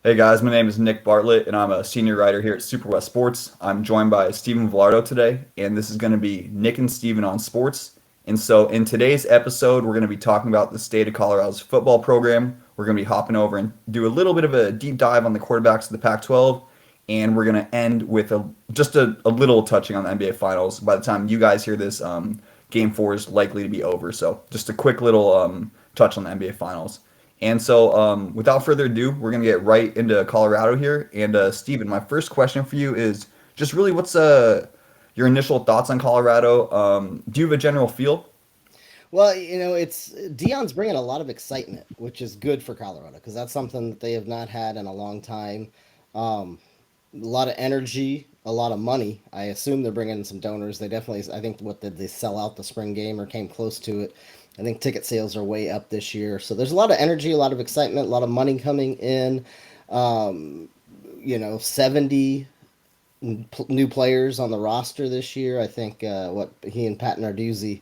Hey guys, my name is Nick Bartlett, and I'm a senior writer here at SuperWest Sports. I'm joined by Stephen Vilardo today, and this is going to be Nick and Steven on sports. And so, in today's episode, we're going to be talking about the state of Colorado's football program. We're going to be hopping over and do a little bit of a deep dive on the quarterbacks of the Pac-12, and we're going to end with just a little touching on the NBA Finals. By the time you guys hear this, Game 4 is likely to be over. So, just a quick little touch on the NBA Finals. And so, without further ado, we're gonna get right into Colorado here. And Steven, my first question for you is just really what's your initial thoughts on Colorado? Do you have a general feel? Well, it's Dion's bringing a lot of excitement, which is good for Colorado because that's something that they have not had in a long time. A lot of energy, a lot of money. I assume they're bringing in some donors. They definitely, I think, what did they sell out the spring game or came close to it? I think ticket sales are way up this year. So there's a lot of energy, a lot of excitement, a lot of money coming in. 70 new players on the roster this year. I think what he and Pat Narduzzi,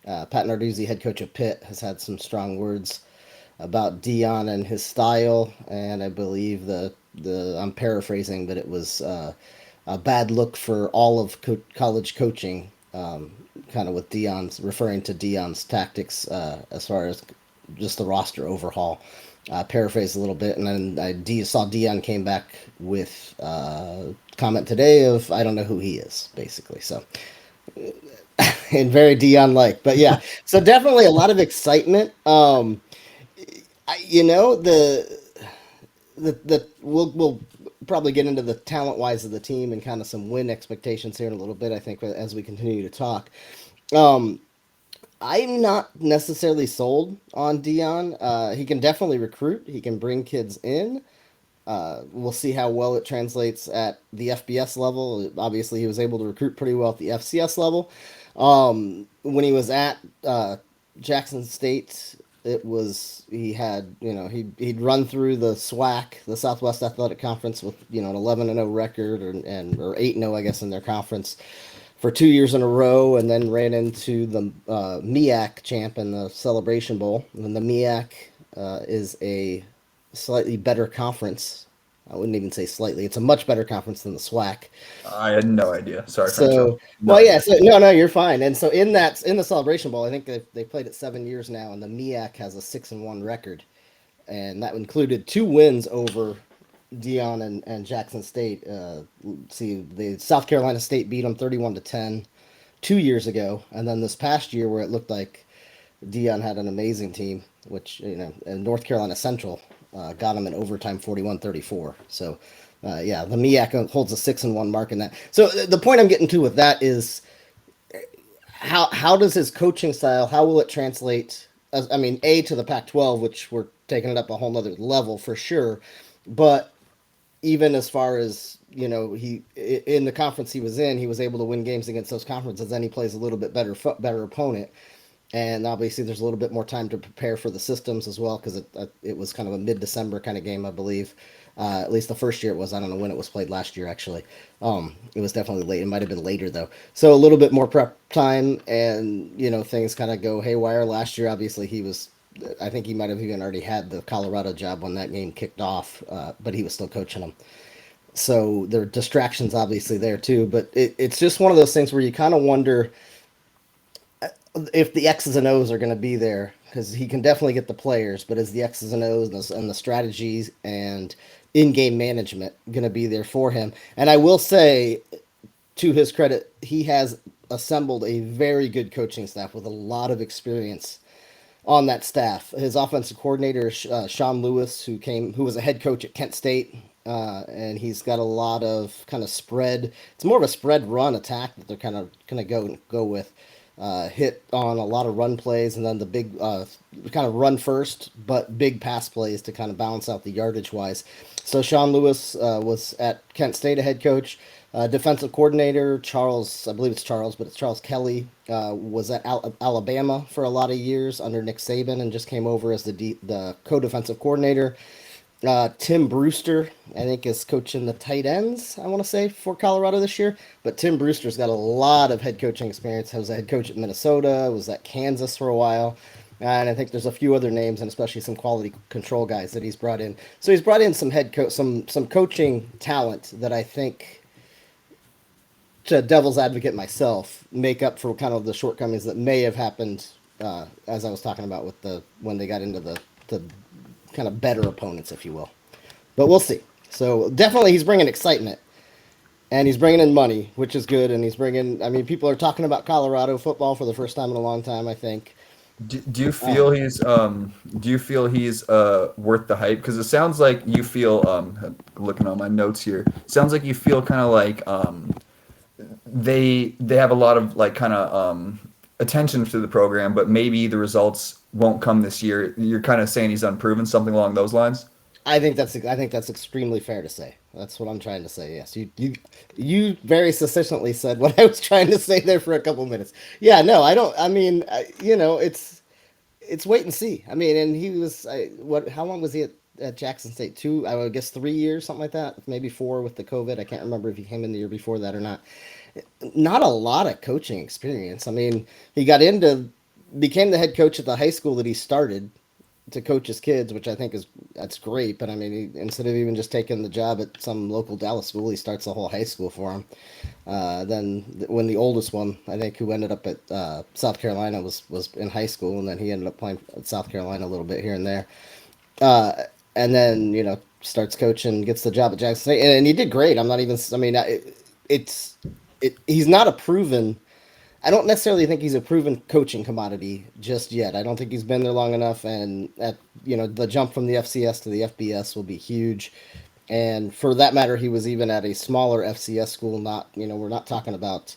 head coach of Pitt, has had some strong words about Deion and his style, and I believe the I'm paraphrasing, but it was a bad look for all of college coaching, kind of with Deion's referring to Deion's tactics as far as just the roster overhaul. Paraphrase a little bit, and then saw Deion came back with comment today of I don't know who he is, basically. So and very Dion like. But yeah, so definitely a lot of excitement. I, you know the we'll probably get into the talent wise of the team and kind of some win expectations here in a little bit. I think as we continue to talk. Um, I'm not necessarily sold on Dion. He can definitely recruit. He can bring kids in. We'll see how well it translates at the FBS level. Obviously, he was able to recruit pretty well at the FCS level. When he was at Jackson State, it was he had he'd run through the SWAC, the Southwest Athletic Conference, with an 11-0 record or 8-0 I guess in their conference for 2 years in a row, and then ran into the MEAC champ in the Celebration Bowl. And the MEAC is a slightly better conference. I wouldn't even say slightly. It's a much better conference than the SWAC. I had no idea. Sorry for interrupting. So, No well, yeah. idea. So, no, you're fine. And so in the Celebration Bowl, I think they played it 7 years now, and the MEAC has a 6-1 record, and that included 2 wins over Dion and Jackson State. See, the South Carolina State beat them 31-10 2 years ago, and then this past year where it looked like Dion had an amazing team, which and North Carolina Central got him in overtime 41-34. So yeah, the MEAC holds a 6-1 mark in that. So the point I'm getting to with that is how does his coaching style, how will it translate? I mean, to the Pac-12, which we're taking it up a whole nother level for sure, but even as far as he in the conference he was in, he was able to win games against those conferences. Then he plays a little bit better opponent, and obviously there's a little bit more time to prepare for the systems as well because it was kind of a mid-December kind of game, I believe. At least the first year it was. I don't know when it was played last year, actually. It was definitely late. It might have been later, though. So a little bit more prep time, and, things kind of go haywire. Last year, obviously, I think he might have even already had the Colorado job when that game kicked off, but he was still coaching them. So there are distractions, obviously, there, too. But it's just one of those things where you kind of wonder if the X's and O's are going to be there because he can definitely get the players, but is the X's and O's and the strategies and in-game management going to be there for him? And I will say, to his credit, he has assembled a very good coaching staff with a lot of experience on that staff. His offensive coordinator, Sean Lewis, who was a head coach at Kent State, and he's got a lot of kind of spread. It's more of a spread run attack that they're kind of go with. Hit on a lot of run plays, and then the big kind of run first, but big pass plays to kind of balance out the yardage wise. So Sean Lewis was at Kent State, a head coach. Defensive coordinator Charles, I believe it's Charles, but it's Charles Kelly, was at Alabama for a lot of years under Nick Saban, and just came over as the co-defensive coordinator. Tim Brewster, I think, is coaching the tight ends, I want to say, for Colorado this year. But Tim Brewster's got a lot of head coaching experience. He was a head coach at Minnesota, was at Kansas for a while. And I think there's a few other names, and especially some quality control guys that he's brought in. So he's brought in some head coach, some coaching talent that I think, to devil's advocate myself, make up for kind of the shortcomings that may have happened, as I was talking about with the when they got into the kind of better opponents, if you will. But we'll see. So definitely, he's bringing excitement, and he's bringing in money, which is good. And he's bringing. I mean, people are talking about Colorado football for the first time in a long time, I think. Do you feel he's worth the hype? Because it sounds like you feel looking on my notes here, sounds like you feel kind of like they have a lot of like kind of attention to the program, but maybe the results won't come this year. You're kind of saying he's unproven, something along those lines. I think that's extremely fair to say. That's what I'm trying to say. Yes, you very succinctly said what I was trying to say there for a couple minutes. Yeah, no, I don't. I mean, it's wait and see. I mean, and he was what? How long was he at Jackson State? Two, I would guess 3 years, something like that. Maybe four with the COVID. I can't remember if he came in the year before that or not. Not a lot of coaching experience. I mean, he got into became the head coach at the high school that he started to coach his kids, which I think that's great. But I mean, instead of even just taking the job at some local Dallas school, he starts the whole high school for him. Then when the oldest one, I think, who ended up at South Carolina, was in high school, and then he ended up playing at South Carolina a little bit here and there. And then starts coaching, gets the job at Jackson State, and he did great. I'm not even. I mean, it's he's not a proven. I don't necessarily think he's a proven coaching commodity just yet. I don't think he's been there long enough, and the jump from the FCS to the FBS will be huge. And for that matter, he was even at a smaller FCS school. Not we're not talking about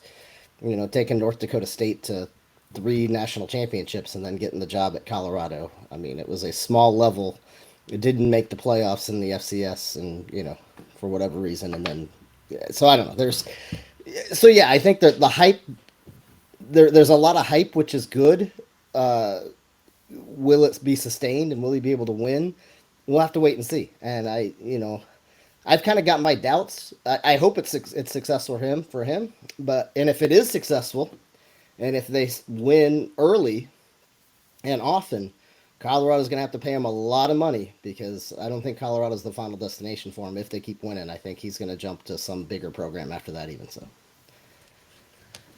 taking North Dakota State to three national championships and then getting the job at Colorado. I mean, it was a small level. It didn't make the playoffs in the FCS, and for whatever reason, and then so I don't know. Yeah, I think that the hype there's a lot of hype, which is good. Will it be sustained, and will he be able to win? We'll have to wait and see. And I've kind of got my doubts. I hope it's successful for him. But if it is successful, and if they win early and often, Colorado's going to have to pay him a lot of money, because I don't think Colorado's the final destination for him if they keep winning. I think he's going to jump to some bigger program after that, even so.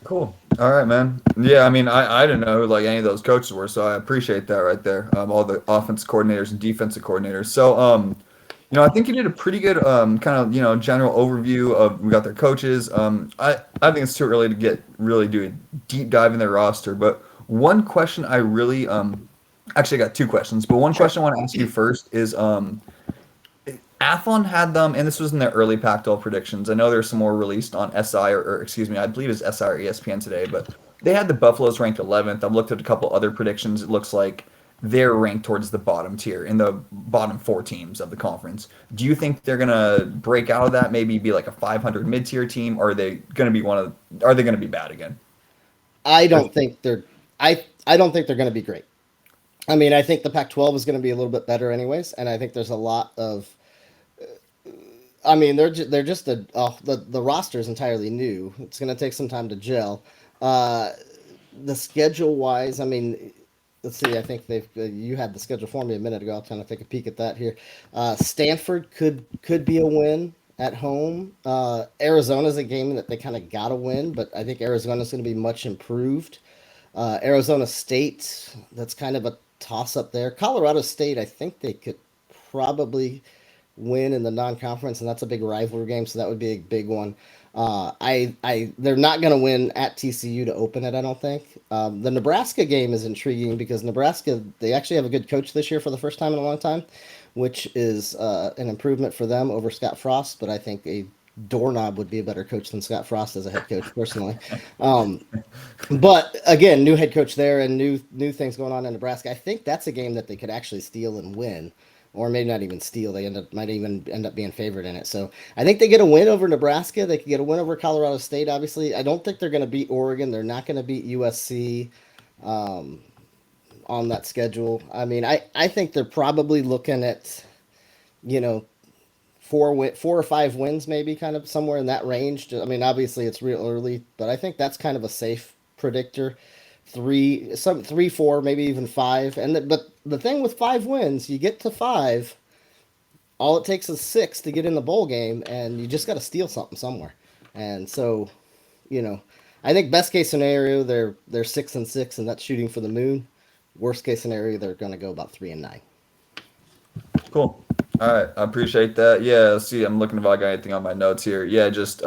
Cool. All right, man. Yeah, I mean, I didn't know who like any of those coaches were, so I appreciate that right there. All the offense coordinators and defensive coordinators. So, I think you did a pretty good kind of general overview of we got their coaches. I think it's too early to get really do a deep dive in their roster, but one question I really actually I got two questions, but one Sure. question I want to ask you first is Athlon had them, and this was in their early Pac-12 predictions. I know there's some more released on SI or excuse me, I believe it's SI or ESPN today, but they had the Buffaloes ranked 11th. I've looked at a couple other predictions. It looks like they're ranked towards the bottom tier in the bottom four teams of the conference. Do you think they're gonna break out of that? Maybe be like a 500 mid-tier team, or are they gonna be Are they gonna be bad again? I don't think they're. I don't think they're going to be great. I mean, I think the Pac-12 is going to be a little bit better, anyways, and I think there's a lot of. I mean, they're just the roster is entirely new. It's going to take some time to gel. Uh, the schedule wise, I mean, let's see. I think you had the schedule for me a minute ago. I'll kind of take a peek at that here. Stanford could be a win at home. Arizona's a game that they kind of got to win, but I think Arizona's going to be much improved. Arizona State, that's kind of a toss up there. Colorado State, I think they could probably win in the non-conference, and that's a big rivalry game, so that would be a big one. They're not going to win at TCU to open it, I don't think. The Nebraska game is intriguing because Nebraska, they actually have a good coach this year for the first time in a long time, which is an improvement for them over Scott Frost. But I think a doorknob would be a better coach than Scott Frost as a head coach, personally. Um, but again, new head coach there and new things going on in Nebraska. I think that's a game that they could actually steal and win, or maybe not even steal. They might even end up being favored in it. So I think they get a win over Nebraska. They could get a win over Colorado State. Obviously, I don't think they're going to beat Oregon. They're not going to beat USC on that schedule. I mean, I think they're probably looking at you know four or five wins, maybe kind of somewhere in that range. I mean, obviously it's real early, but I think that's kind of a safe predictor three, four, maybe even five. But the thing with 5 wins, you get to five, all it takes is six to get in the bowl game, and you just got to steal something somewhere. And so, you know, I think best case scenario they're 6-6, and that's shooting for the moon. Worst case scenario, they're going to go about 3-9. Cool. All right, I appreciate that. Yeah, let's see, I'm looking if I got anything on my notes here. Yeah, just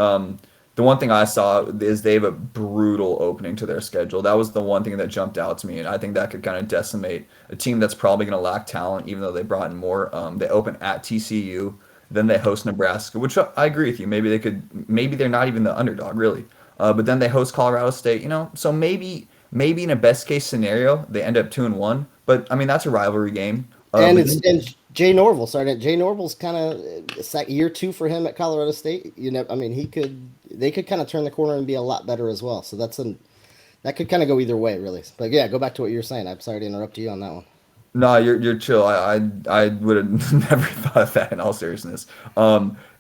the one thing I saw is they have a brutal opening to their schedule. That was the one thing that jumped out to me, and I think that could kind of decimate a team that's probably going to lack talent, even though they brought in more. They open at TCU, then they host Nebraska, which I agree with you. Maybe they're not even the underdog really, but then they host Colorado State. So maybe in a best case scenario they end up 2-1. But I mean that's a rivalry game. And But it's and Jay Norville started. Jay Norville's kind of year two for him at Colorado State. I mean, they could kind of turn the corner and be a lot better as well. So that could kind of go either way, really. But yeah, go back to what you were saying. I'm sorry to interrupt you on that one. No, you're chill. I would have never thought of that in all seriousness.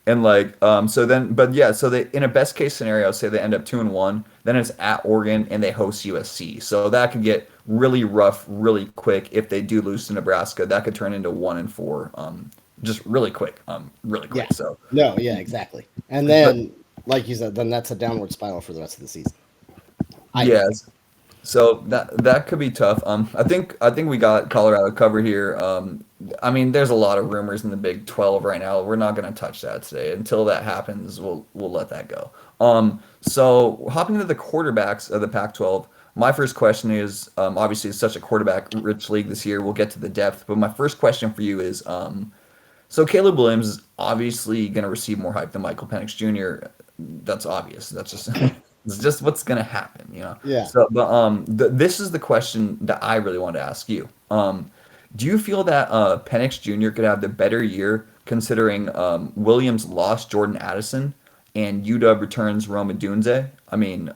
And like so then but yeah, so they in a best case scenario, say they end up 2-1, then it's at Oregon and they host USC. So that could get really rough really quick if they do lose to Nebraska. That could turn into 1-4 just really quick. Really Yeah. quick. So No. Yeah. Exactly. And but then, like you said, then that's a downward spiral for the rest of the season. I yeah, think. so that could be tough. I think we got Colorado covered here. I mean, there's a lot of rumors in the Big 12 right now. We're not going to touch that today. Until that happens, we'll let that go. So hopping into the quarterbacks of the Pac-12, my first question is obviously it's such a quarterback-rich league this year. We'll get to the depth, but my first question for you is so Caleb Williams is obviously going to receive more hype than Michael Penix Jr. That's obvious. That's just it's just what's going to happen. Yeah. So, but this is the question that I really want to ask you. Do you feel that Penix Jr. could have the better year considering Williams lost Jordan Addison and UW returns Roma Dunze? I mean,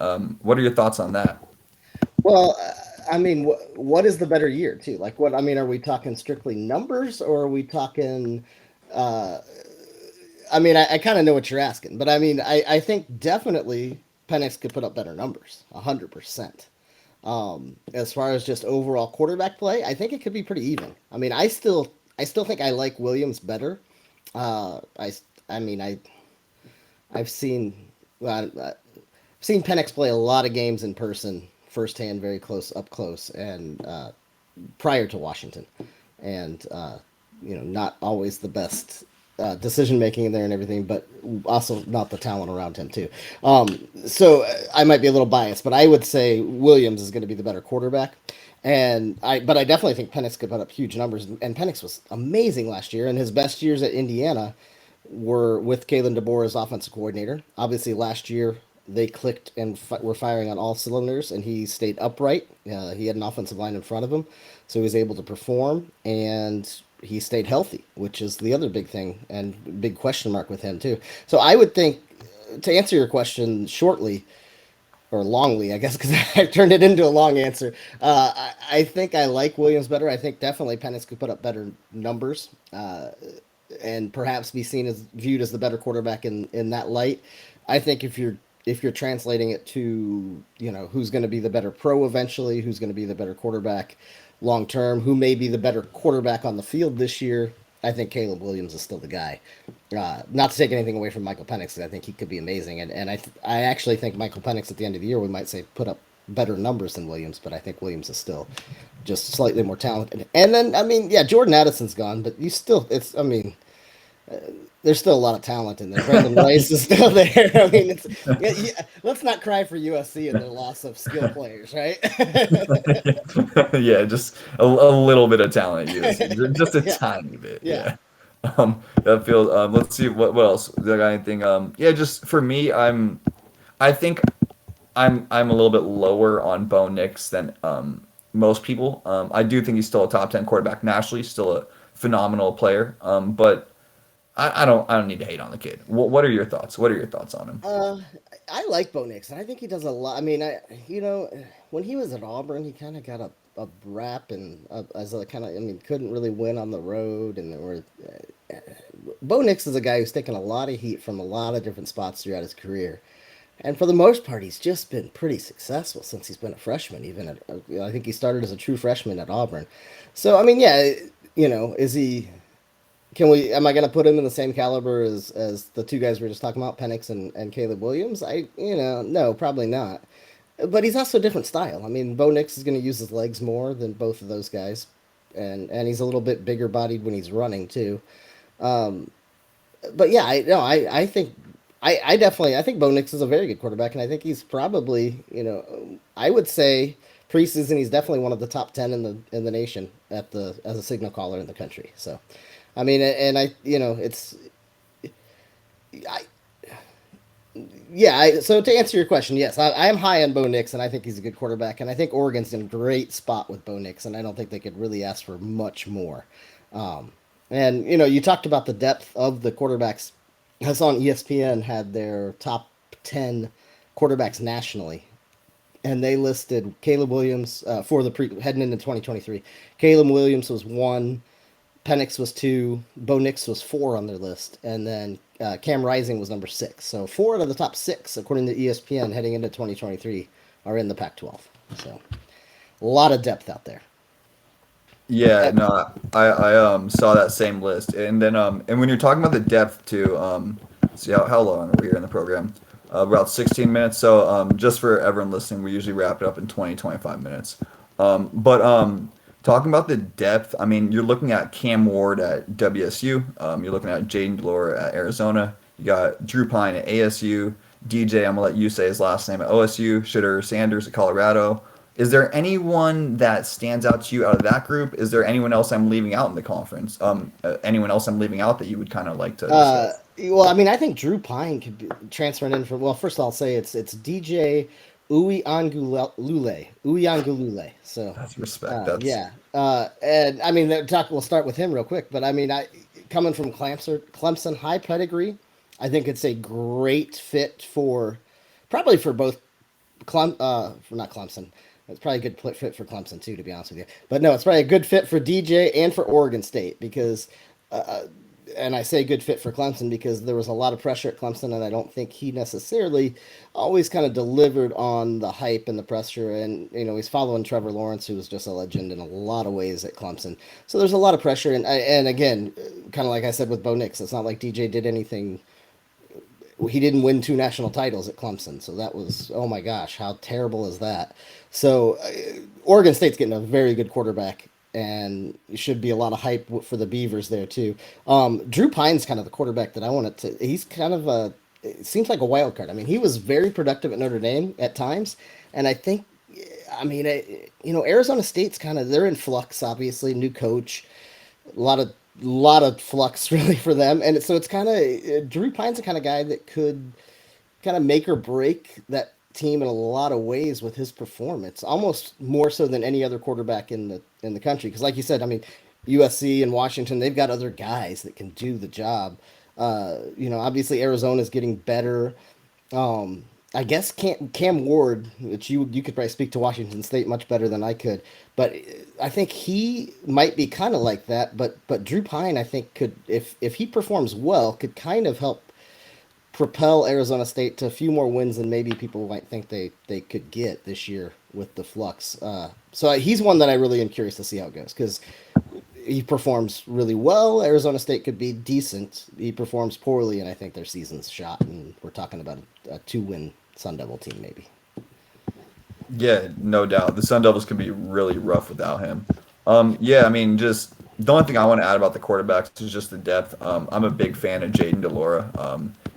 what are your thoughts on that? Well, I mean, what is the better year too? Like, what I mean, are we talking strictly numbers, or are we talking? Uh, I mean, I kind of know what you're asking, but I mean, I think definitely Penix could put up better numbers, 100%. As far as just overall quarterback play, I think it could be pretty even. I mean, I still think I like Williams better. Uh, I, I mean, I've seen, I've seen Penix play a lot of games in person, firsthand, very up close, and prior to Washington, and not always the best decision making in there and everything, but also not the talent around him too. So I might be a little biased, but I would say Williams is going to be the better quarterback. But I definitely think Penix could put up huge numbers, and Penix was amazing last year, and his best years at Indiana were with Kalen DeBoer as offensive coordinator. Obviously, last year they clicked and were firing on all cylinders, and he stayed upright. He had an offensive line in front of him, so he was able to perform, and he stayed healthy, which is the other big thing and big question mark with him too. So I would think, to answer your question shortly or longly, I guess, because I turned it into a long answer. I think I like Williams better. I think definitely Penix could put up better numbers. And perhaps be seen as viewed as the better quarterback in that light. I think if you're translating it to who's going to be the better pro eventually, who's going to be the better quarterback long term, who may be the better quarterback on the field this year, I think Caleb Williams is still the guy. Not to take anything away from Michael Penix, I think he could be amazing, and I actually think Michael Penix at the end of the year we might say put up better numbers than Williams, but I think Williams is still just slightly more talented. And then I mean, yeah, Jordan Addison's gone, but I mean, there's still a lot of talent in there. Brandon Rice is still there. I mean, let's not cry for USC and their loss of skill players, right? Yeah, just a little bit of talent, yes, just a Yeah, tiny bit. yeah. Yeah. That feels. Let's see what else. Do I got anything? Yeah, just for me, I think I'm a little bit lower on Bo Nix than most people. I do think he's still a top 10 quarterback nationally, still a phenomenal player. But I don't need to hate on the kid. What are your thoughts? What are your thoughts on him? Uh, I like Bo Nix, and I think he does a lot. I mean, when he was at Auburn, he kind of got a rap and as a kind of, I mean, couldn't really win on the road, and there were. Bo Nix is a guy who's taken a lot of heat from a lot of different spots throughout his career. And for the most part, he's just been pretty successful since he's been a freshman. Even at, I think he started as a true freshman at Auburn. So I mean, yeah, is he? Can we? Am I going to put him in the same caliber as the two guys we were just talking about, Penix and Caleb Williams? No, probably not. But he's also a different style. I mean, Bo Nix is going to use his legs more than both of those guys, and he's a little bit bigger bodied when he's running too. But yeah, I no, I think I definitely I think Bo Nix is a very good quarterback, and I think he's probably I would say preseason he's definitely one of the top 10 in the nation at the as a signal caller in the country. So, I mean, and I it's I yeah. So to answer your question, yes, I am high on Bo Nix, and I think he's a good quarterback, and I think Oregon's in a great spot with Bo Nix, and I don't think they could really ask for much more. Um, and you talked about the depth of the quarterbacks. I saw on ESPN had their top 10 quarterbacks nationally, and they listed Caleb Williams for the heading into 2023. Caleb Williams was one, Penix was two, Bo Nix was four on their list, and then Cam Rising was number six. So four out of the top six, according to ESPN, heading into 2023, are in the Pac-12. So a lot of depth out there. Yeah, no, I saw that same list, and then and when you're talking about the depth too, see how long are we here in the program? About 16 minutes. So just for everyone listening, we usually wrap it up in 20-25 minutes. But talking about the depth, I mean, you're looking at Cam Ward at WSU. You're looking at Jaden Delora at Arizona. You got Drew Pine at ASU. DJ, I'm gonna let you say his last name at OSU. Shitter Sanders at Colorado. Is there anyone that stands out to you out of that group? Is there anyone else I'm leaving out in the conference? Anyone else I'm leaving out that you would kind of like to discuss? Well, I mean, I think Drew Pine could be transferring in for. Well, first I'll say it's DJ Uyangulule. So, That's respect. That's yeah, and I mean, we'll start with him real quick. But I mean, coming from Clemson, high pedigree. I think it's a great fit for probably for both for not Clemson. It's probably a good fit for Clemson too, to be honest with you. But no, it's probably a good fit for DJ and for Oregon State because, and I say good fit for Clemson because there was a lot of pressure at Clemson, and I don't think he necessarily always kind of delivered on the hype and the pressure. And he's following Trevor Lawrence, who was just a legend in a lot of ways at Clemson. So there's a lot of pressure, and again, kind of like I said with Bo Nix, it's not like DJ did anything. He didn't win two national titles at Clemson, so that was, oh my gosh, how terrible is that? So Oregon State's getting a very good quarterback, and it should be a lot of hype for the Beavers there too. Drew Pine's kind of the quarterback that I wanted to. He's kind of it seems like a wild card. I mean, he was very productive at Notre Dame at times, and I think, I mean, Arizona State's kind of they're in flux. Obviously, new coach, a lot of flux really for them, and so it's kind of Drew Pine's the kind of guy that could kind of make or break that team in a lot of ways with his performance, almost more so than any other quarterback in the country. Because, like you said, I mean, USC and Washington, they've got other guys that can do the job. Obviously Arizona's getting better. I guess Cam Ward, which you could probably speak to Washington State much better than I could, but I think he might be kind of like that. But Drew Pine, I think could if he performs well, could kind of help propel Arizona State to a few more wins than maybe people might think they could get this year with the flux. So he's one that I really am curious to see how it goes because he performs really well. Arizona State could be decent. He performs poorly, and I think their season's shot. And we're talking about a 2-win Sun Devil team, maybe. Yeah, no doubt. The Sun Devils could be really rough without him. Yeah, I mean, just the only thing I want to add about the quarterbacks is just the depth. I'm a big fan of Jaden Delora.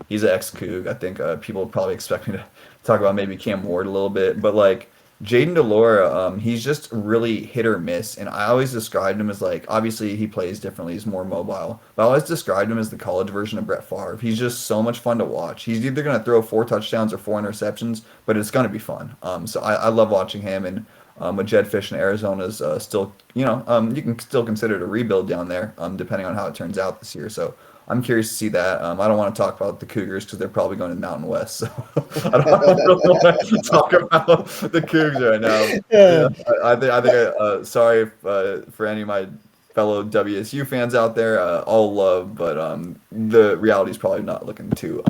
He's an ex-Coug. I think people probably expect me to talk about maybe Cam Ward a little bit, but like Jaden Delora, he's just really hit or miss, and I always described him as like obviously he plays differently, he's more mobile, but I always described him as the college version of Brett Favre. He's just so much fun to watch. He's either going to throw 4 touchdowns or 4 interceptions, but it's going to be fun. So I love watching him, and with Jed Fish in Arizona is still, you can still consider it a rebuild down there, depending on how it turns out this year. So I'm curious to see that. I don't want to talk about the Cougars because they're probably going to the Mountain West. So I don't really want to talk about the Cougars right now. Yeah, sorry for any of my fellow WSU fans out there. All love, but the reality is probably not looking too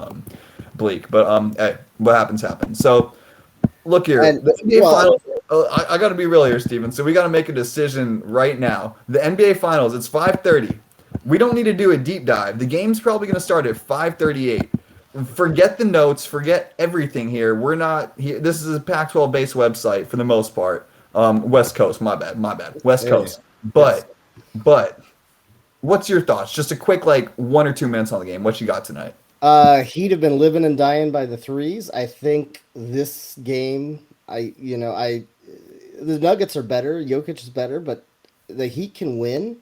bleak. But hey, what happens. So look here, And the NBA well, Finals. I got to be real here, Steven. So we got to make a decision right now. The NBA Finals. It's 5:30. We don't need to do a deep dive. The game's probably going to start at 5:38. Forget the notes. Forget everything here. We're not here. This is a Pac-12 based website for the most part. West Coast. My bad. West there you go. Coast. Yes. But what's your thoughts? Just a quick like 1 or 2 minutes on the game. What you got tonight? He'd have been living and dying by the threes. I think this game, the Nuggets are better. Jokic is better, but the Heat can win,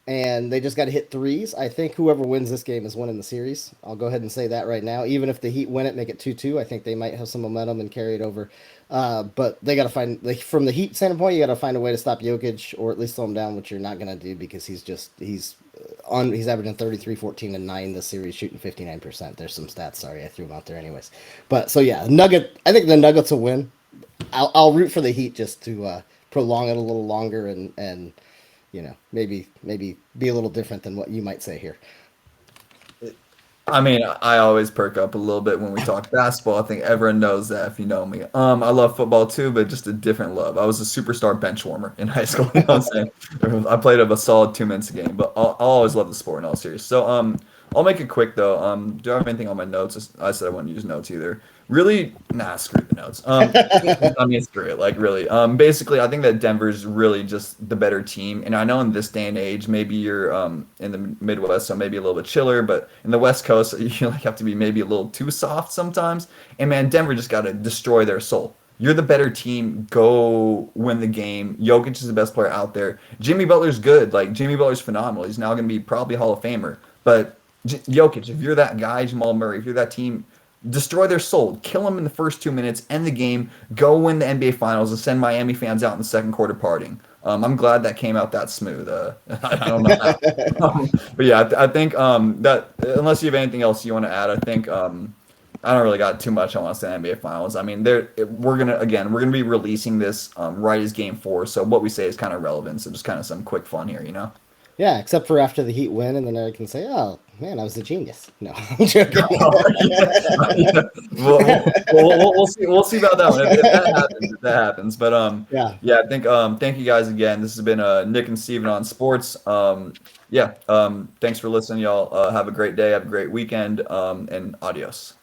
and they just got to hit threes. I think whoever wins this game is winning the series. I'll go ahead and say that right now. Even if the Heat win it, make it 2-2, I think they might have some momentum and carry it over. But they got to find, like, from the Heat standpoint, you got to find a way to stop Jokic or at least slow him down, which you're not going to do because he's averaging 33, 14, and 9 this series, shooting 59%. There's some stats. Sorry, I threw them out there anyways. But so yeah, I think the Nuggets will win. I'll root for the Heat just to prolong it a little longer and maybe be a little different than what you might say here. I mean, I always perk up a little bit when we talk basketball. I think everyone knows that if you know me. I love football too, but just a different love. I was a superstar bench warmer in high school. You know what I'm saying? I played a solid 2 minutes a game, but I'll always love the sport in all seriousness. So, I'll make it quick though. Do I have anything on my notes? I said I wouldn't use notes either. Really? Nah, screw the notes. I mean, screw it. Like, really. Basically, I think that Denver's really just the better team. And I know in this day and age, maybe you're in the Midwest, so maybe a little bit chiller. But in the West Coast, you like have to be maybe a little too soft sometimes. And man, Denver just got to destroy their soul. You're the better team. Go win the game. Jokic is the best player out there. Jimmy Butler's good. Like, Jimmy Butler's phenomenal. He's now going to be probably Hall of Famer. But Jokic, if you're that guy, Jamal Murray, if you're that team, destroy their soul, kill them in the first 2 minutes, end the game, go win the NBA Finals, and send Miami fans out in the second quarter partying. I'm glad that came out that smooth. I don't know how. But yeah, I think that unless you have anything else you want to add, I think I don't really got too much I want to say NBA Finals. I mean, we're gonna be releasing this right as Game 4, so what we say is kind of relevant. So just kind of some quick fun here, you know. Yeah, except for after the Heat win, and then I can say, "Oh man, I was a genius." No, I'm joking. Yeah. We'll see. We'll see about that one if that happens. If that happens, but Yeah, yeah. I think thank you guys again. This has been Nick and Steven on sports. Yeah. Thanks for listening, y'all. Have a great day. Have a great weekend. And adios.